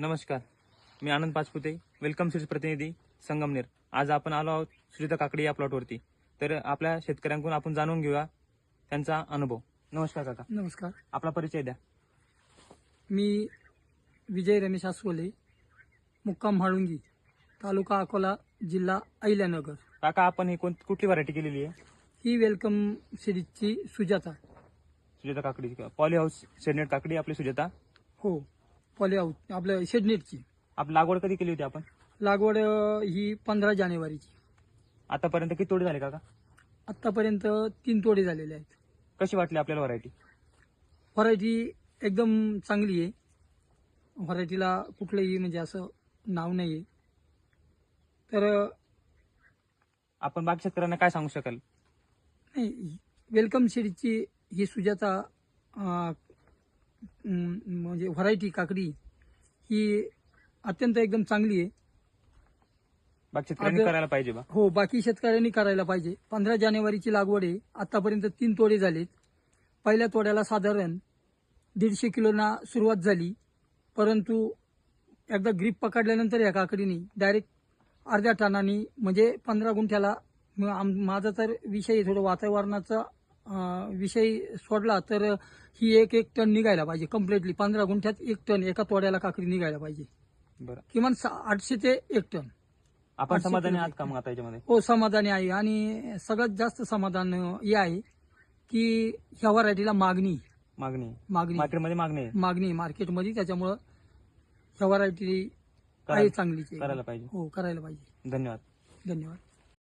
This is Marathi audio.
नमस्कार, मी आनंद पाचपुते, वेलकम सीड्स प्रतिनिधी संगमनेर. आज आपण आलो आहोत सुजाता काकडी या प्लॉटवरती. तर आपल्या शेतकऱ्यांकडून आपण जाणून घेऊया त्यांचा अनुभव. नमस्कार काका. नमस्कार. आपला परिचय द्या. मी विजय रमेश आसवले, मुक्काम म्हाळुंगी, तालुका अकोला, जिल्हा अहिल्यानगर. काका, आपण ही कुठली व्हरायटी केलेली आहे? ही वेलकम सिरीजची सुजाता. सुजाता काकडी, पॉली हाऊस शेडनेट काकडी आपली सुजाता. हो, पॉलीहाऊस आपल्या शेडनेटची. आपली लागवड कधी केली होती आपण? लागवड ही 15 जानेवारीची. आतापर्यंत किती तोडे झाले काका? आतापर्यंत 3 तोडे झालेले आहेत. कशी वाटली आपल्याला व्हरायटी? व्हरायटी एकदम चांगली आहे. व्हरायटीला कुठलंही म्हणजे असं नाव नाही आहे. तर आपण बाकी शेतकऱ्यांना काय सांगू शकाल? नाही, वेलकम सिरीजची ही सुजाता म्हणजे व्हरायटी काकडी ही अत्यंत एकदम चांगली आहे. बाकी शेतकऱ्यांनी करायला पाहिजे बा. हो, बाकी शेतकऱ्यांनी करायला पाहिजे. 15 जानेवारीची लागवड आहे. आतापर्यंत 3 तोडे झालेत. पहिल्या तोड्याला साधारण 150 किलोना सुरुवात झाली, परंतु एकदा ग्रीप पकडल्यानंतर या काकडीने डायरेक्ट अर्ध्या टनानी म्हणजे 15 गुंठ्याला माझा तर विषय थोडं वातावरणाचा विषय सोडला तर ही एक टन निघायला पाहिजे. कम्प्लिटली 15 गुंठ्यात 1 टन एका तोड्याला काकडी निघायला पाहिजे. बरं, किमान 800 ते 1 टन. आपण समाधानी आहात का मग आता याच्यामध्ये? हो, समाधानी आहे. आणि सगळ्यात जास्त समाधान हे आहे की ह्या व्हरायटीला मागणी मार्केटमध्ये मार्केटमध्ये. त्याच्यामुळं ह्या व्हरायटी आहे चांगलीच आहे. करायला पाहिजे. हो, करायला पाहिजे. धन्यवाद. धन्यवाद.